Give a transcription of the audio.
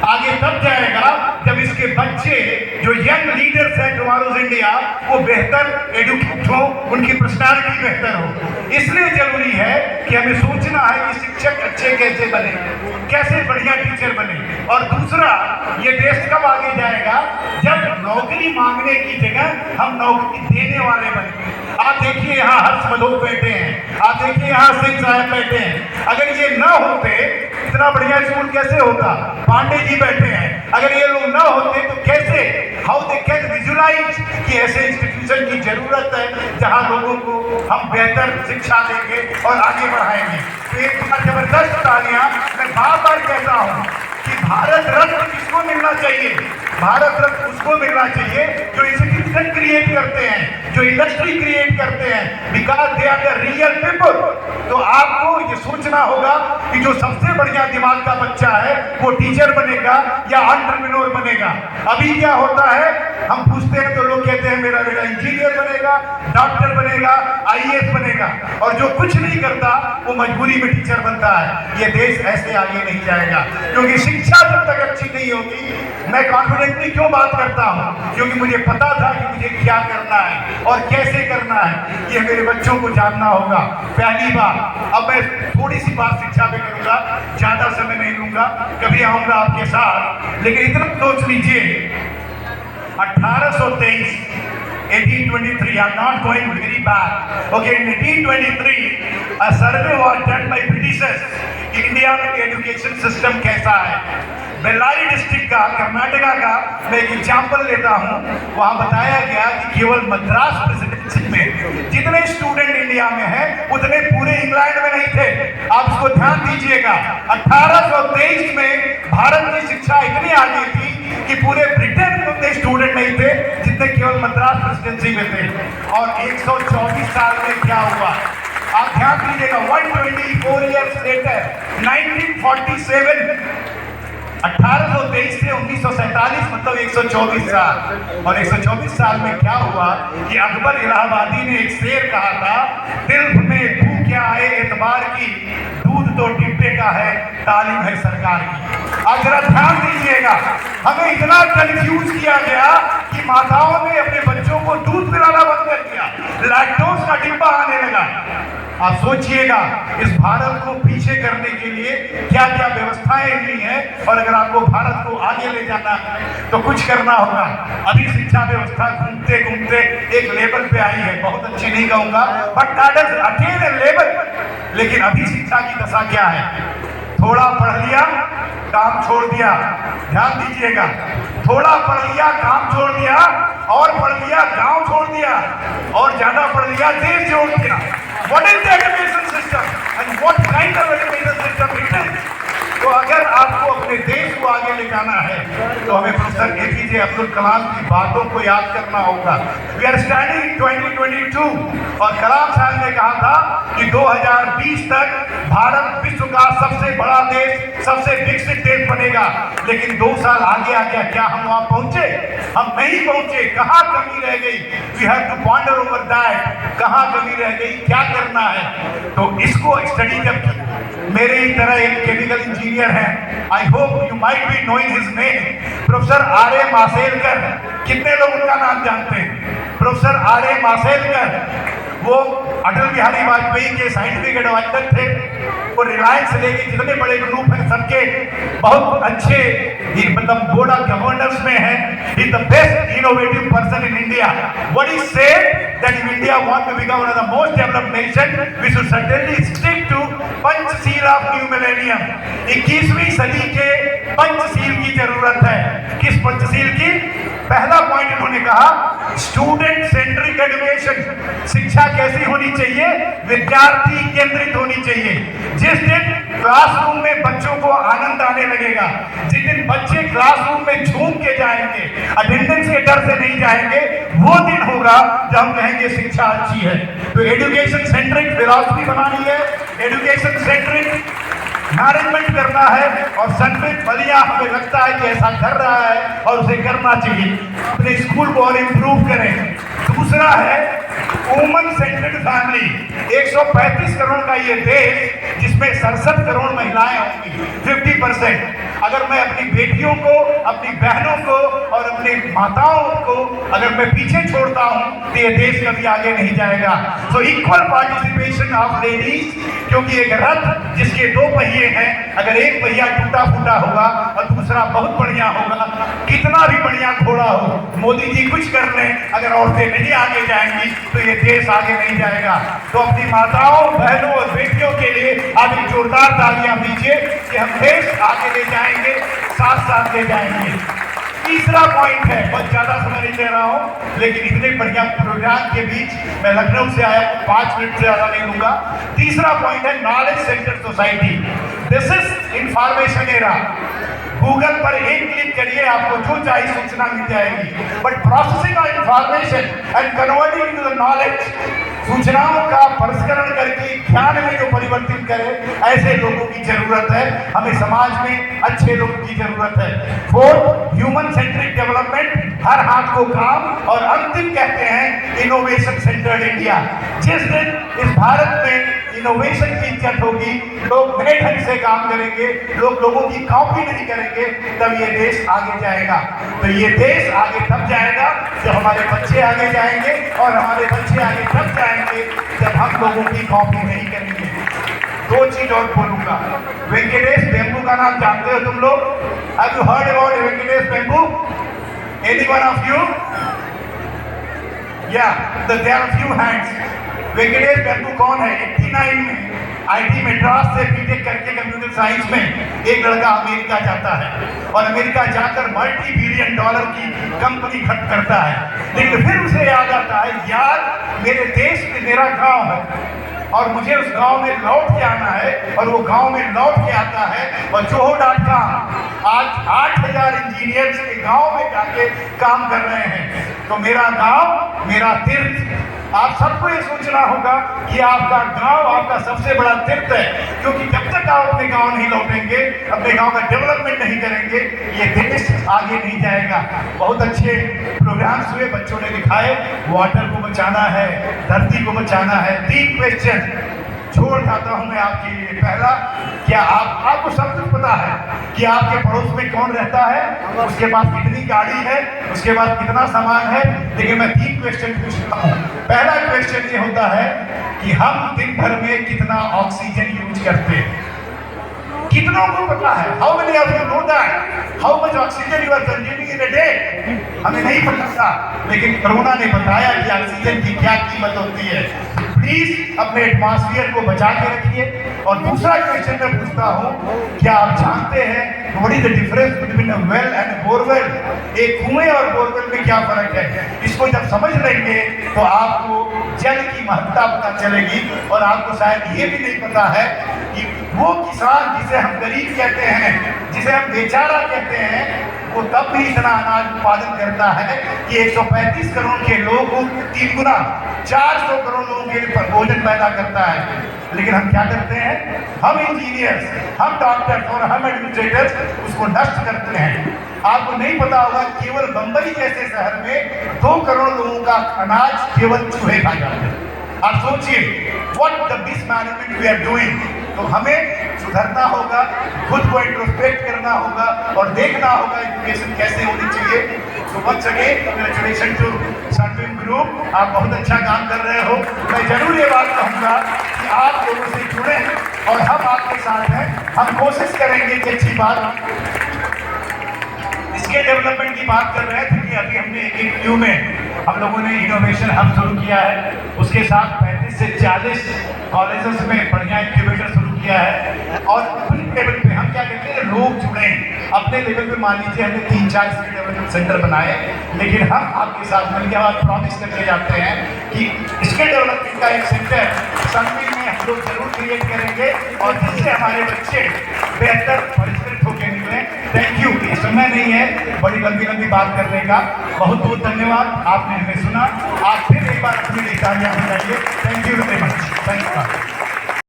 आगे तब जाएगा जब इसके बच्चे जो यंग लीडर्स हैं टुमारोज इंडिया वो बेहतर एडुकेट हो, उनकी पर्सनालिटी बेहतर हो। इसलिए जरूरी है कि हमें सोचना है कि शिक्षक अच्छे कैसे बने, कैसे बढ़िया टीचर बने। और दूसरा, ये देश कब आगे जाएगा जब नौकरी मांगने की जगह हम नौकरी देने वाले बने। आप देखिए यहाँ हर्ष मधोक बैठे हैं, आप देखिए यहाँ सिंह साहब बैठे हैं। अगर ये न होते इतना बढ़िया स्कूल कैसे होता? पांडे जी बैठे हैं, अगर ये लोग न होते तो कैसे, हाउ दे कैन विजुलाइज कि ऐसे इंस्टीट्यूशन की जरूरत है जहाँ लोगों को हम बेहतर शिक्षा देंगे और आगे बढ़ाएंगे। तो एक बार जबरदस्त तालियां। मैं बार बार कहता हूँ कि भारत रत्न किसको मिलना चाहिए? भारत रत्न उसको मिलना चाहिए जो इंस्टीट्यूशन क्रिएट करते हैं, जो इंडस्ट्री क्रिएट करते हैं, because they are the real people. तो आपको ये सोचना होगा कि जो सबसे बढ़िया दिमाग का बच्चा है वो टीचर बनेगा या एंटरप्रेन्योर बनेगा। अभी क्या होता है, हम पूछते हैं तो लोग कहते हैं मेरा बेटा इंजीनियर बनेगा, डॉक्टर बनेगा, आईएएस बनेगा, और जो कुछ नहीं करता वो मजबूरी में टीचर बनता है। ये देश ऐसे आगे नहीं जाएगा, क्योंकि शिक्षा जब तक अच्छी नहीं होगी। मैं कॉन्फिडेंटली क्यों बात करता हूँ? क्योंकि मुझे पता था कि मुझे क्या करना है और कैसे करना है, ये मेरे बच्चों को जानना होगा। पहली बात, अब मैं थोड़ी सी बात शिक्षा पे करूंगा, ज्यादा समय नहीं लूंगा, कभी आऊंगा आपके साथ, लेकिन इतना सोच लीजिए 1823 1823, I'm not going very back. Okay, in 1823, a survey was done by Britishers कि इंडिया में एजुकेशन सिस्टम कैसा है। बेल्लारी डिस्ट्रिक्ट का, कर्नाटका का मैं एक एग्जाम्पल लेता हूँ। वहाँ बताया गया कि केवल मद्रास प्रेसिडेंसी में जितने स्टूडेंट इंडिया में हैं उतने पूरे इंग्लैंड में नहीं थे। आप इसको ध्यान दीजिएगा, 1823 में भारत की शिक्षा इतनी आगे थी कि पूरे ब्रिटेन में उतने स्टूडेंट नहीं थे जितने केवल मद्रास प्रेसिडेंसी में थे। और 124 साल में क्या हुआ आप ध्यान दीजिएगा, 124 ईयर्स लेटर 1947, 1823 से 1947 मतलब 124 साल। और 124 साल में क्या हुआ कि अकबर इलाहाबादी ने एक शेर कहा था, दिल में तू क्या है एतबार की, दूध तो डिब्बे का है, तालीम है सरकार की। अब जरा ध्यान दीजिएगा, हमें इतना कंफ्यूज किया गया कि माताओं ने अपने बच्चों को दूध पिलाना बंद कर दिया, लैक्टोज का डिब्बा आने लगा। आप सोचिएगा इस भारत को पीछे करने के लिए क्या क्या व्यवस्थाएं हुई हैं, और अगर आपको भारत को आगे ले जाना है तो कुछ करना होगा। अभी शिक्षा व्यवस्था घूमते घूमते एक लेवल पे आई है, बहुत अच्छी नहीं कहूंगा, but that is again A level. लेकिन अभी शिक्षा की दशा क्या है? थोड़ा पढ़ लिया काम छोड़ दिया, ध्यान दीजिएगा, थोड़ा पढ़ लिया काम छोड़ दिया, और पढ़ लिया गांव छोड़ दिया, और ज्यादा पढ़ लिया देश छोड़ दिया। What is the education system and what kind of education system it is? तो अगर आपको अपने देश को आगे ले जाना है तो हमें प्रोफेसर एपीजे अब्दुल कलाम की बातों को याद करना होगा। वी आर स्टैंडिंग इन 2022 और कलाम साहब ने कहा था कि 2020 तक भारत विश्व का सबसे बड़ा देश, सबसे विकसित देश बनेगा। लेकिन 2 साल आगे आ गया, क्या हम वहां पहुंचे? हम नहीं पहुंचे। कहाँ कमी रह गई? We have to ponder over that, कहाँ कमी रह गई, क्या करना है। तो इसको स्टडी जब मेरे ही तरह एक केमिकल इंजीनियर है, I hope you might be knowing his name, professor R A. Mashelkar. कितने लोग उनका नाम जानते हैं? Professor R A. मासेलकर वो अटल बिहारी वाजपेयी के साइंटिफिक एडवाइजर थे। वो रिलायंस से लेके जितने बड़े ग्रुप हैं सबके बहुत अच्छे मतलब बोर्ड ऑफ गवर्नर्स में है। He is the best innovative person in India. What he said that if India want to become one of the most developed nation we should certainly stick to Panchsheel of new millennium. 21वीं सदी के पंचशील की जरूरत है। किस पंचशील की? पहला point इन्होंने कहा स्टूडेंट सेंट्रिक एजुकेशन। शिक्षा कैसी होनी चाहिए? विद्यार्थी केंद्रित होनी चाहिए। जिस दिन क्लासरूम में बच्चों को आनंद आने लगेगा, जिस दिन बच्चे क्लासरूम में झूम के जाएंगे, अटेंडेंस के डर से नहीं जाएंगे, वो दिन होगा जब हम कहेंगे शिक्षा अच्छी है। तो एजुकेशन सेंट्रिक फिलॉसफी बनानी है, एजुकेशन सेंट्रिक मैनेजमेंट करना है, और संतृप्त बलिया हमें लगता है कि ऐसा कर रहा है और उसे करना चाहिए। अपने स्कूल को और इम्प्रूव करें। दूसरा है वुमन सेंट्रेड फैमिली। 135 करोड़ का ये देश जिसमें 67 करोड़ महिलाएं होंगी, 50%। अगर मैं अपनी बेटियों को, अपनी बहनों को और अपनी माताओं को अगर मैं पीछे छोड़ता हूं तो ये देश कभी आगे नहीं जाएगा। So equal participation of ladies, क्योंकि एक रथ जिसके 2 पहिए हैं, अगर एक पहिया टूटा फूटा होगा और दूसरा बहुत बढ़िया होगा, कितना भी बढ़िया घोड़ा हो, मोदी जी कुछ कर लें, अगर औरतें नहीं आगे जाएंगी तो ये देश आगे नहीं जाएगा। तो अपनी माताओं, बहनों और बेटियों के लिए आप एक जोरदार तालियां दीजिए कि हम देश आगे ले जाएंगे, साथ साथ ले जाएंगे। तीसरा पॉइंट है, बहुत ज्यादा समय नहीं ले रहा हूं, लेकिन इतने बढ़िया प्रोग्राम के बीच मैं लखनऊ से आया, 5 मिनट से ज्यादा नहीं लूंगा। तीसरा पॉइंट है knowledge centre society. This is information era. Google पर एक क्लिक करिए, आपको जो चाहिए सूचना मिल जाएगी, but processing of information and converting into the knowledge, सूचनाओं का परिष्करण करके ज्ञान में जो परिवर्तित करे, ऐसे लोगों की जरूरत है। हमें समाज में अच्छे लोगों की जरूरत है। 4, ह्यूमन सेंट्रिक डेवलपमेंट, हर हाथ को काम। और अंतिम कहते हैं इनोवेशन सेंटर्ड इंडिया। जिस दिन इस भारत में इनोवेशन की इज्जत होगी, लोग नए ढंग से काम करेंगे, लोग लोगों की कॉपी नहीं करेंगे, तब ये देश आगे जाएगा। तो ये देश आगे तब जाएगा जब हमारे बच्चे आगे जाएंगे, और हमारे बच्चे आगे तब जाएंगे जब हम लोगों की कॉपी नहीं करेंगे। 2 चीज और बोलूंगा। वेंकटेश बेम्बू का नाम जानते हो तुम लोग? Have you heard about Venkatesh Bembu? Anyone of you? या there are few hands. Venkatesh Bembu कौन है? 89 में आईटी मद्रास से बीटेक करके कंप्यूटर साइंस में एक लड़का अमेरिका जाता है, और अमेरिका जाकर $multi-billion की कंपनी खड़ा करता है। लेकिन फिर उसे याद आता है, यार मेरे देश में मेरा गांव है और मुझे उस गांव में लौट के आना है, और वो गांव में लौट के आता है और Zoho.com आज 8000 इंजीनियर्स के गांव में जाके काम कर रहे हैं। तो मेरा गांव मेरा तीर्थ। आप सबको ये सोचना होगा कि आपका गांव आपका सबसे बड़ा तीर्थ है, क्योंकि जब तक आप अपने गांव नहीं लौटेंगे, अपने गांव का डेवलपमेंट नहीं करेंगे, ये देश आगे नहीं जाएगा। बहुत अच्छे प्रोग्राम्स हुए, बच्चों ने दिखाए, वाटर को बचाना है, धरती को बचाना है। 3 क्वेश्चन छोड़ जाता हूं मैं आपके लिए। पहला, क्या आपको सब कुछ पता है कि आपके पड़ोस में कौन रहता है, उसके पास कितनी गाड़ी है, उसके पास कितना सामान है? लेकिन मैं 3 क्वेश्चन पूछता हूं। पहला क्वेश्चन ये होता है कि हम दिन भर में कितना ऑक्सीजन यूज करते हैं? कितनों को पता है? How many of you know that how much oxygen you are consuming in a day? हमें नहीं पता था, लेकिन कोरोना ने बताया कि ऑक्सीजन की क्या कीमत होती है। प्लीज अपने एटमॉस्फेयर को बचा के रखिए। और दूसरा क्वेश्चन मैं पूछता हूँ, क्या आप जानते हैं what is the difference between a well and borewell? एक कुएं और बोरवेल में क्या फर्क है? इसको जब समझ लेंगे तो आपको जल की महत्ता पता चलेगी। और आपको शायद ये भी नहीं पता है कि वो किसान जिसे हम गरीब कहते हैं, जिसे हम बेचारा कहते हैं, वो तब भी इतना अनाज उत्पादन करता है कि 135 करोड़ के लोग 3 गुना 400 करोड़ लोगों के लिए भोजन पैदा करता है। लेकिन हम क्या करते हैं? हम इंजीनियर्स, हम डॉक्टर्स और हम एडमिनिस्ट्रेटर्स उसको नष्ट करते हैं। आपको नहीं पता होगा, केवल बंबई जैसे शहर में 2 करोड़ लोगों का अनाज केवल चूहे खा जाते हैं। आप सोचिए what the mismanagement we are doing. तो हमें सुधरना होगा, खुद को इंट्रोस्पेक्ट करना होगा और देखना होगा एजुकेशन कैसे होनी चाहिए। तो once again congratulation to Sunbeam group, आप बहुत अच्छा काम कर रहे हो। मैं जरूर ये बात कहूँगा कि आप लोगों से जुड़े और हम आपके साथ हैं। हम कोशिश करेंगे कि अच्छी बात इसके डेवलपमेंट की बात कर रहे थे कि अभी हमने एक क्यू में हम लोगों ने इनोवेशन हब शुरू किया है। उसके साथ 35 से 40 कॉलेजेस में बढ़िया इंक्यूबेटर शुरू किया है। और अपने लेवल पे हम क्या कहते हैं, लोग जुड़े अपने लेवल पे। मान लीजिए हमने 3-4 स्किल डेवलपमेंट सेंटर बनाए, लेकिन हम आपके साथ मिलकर आप प्रॉमिस करके जाते हैं कि स्किल डेवलपमेंट का एक सेंटर सनबीम में हम लोग जरूर क्रिएट करेंगे, और जिससे हमारे बच्चे बेहतर परिष्कृत होकर निकले। Thank you. समय नहीं है बड़ी लंबी लंबी बात करने का। बहुत बहुत धन्यवाद, आपने हमें सुना। आप फिर एक बार अपनी तालियां बजाइए। Thank you very much. Thank you.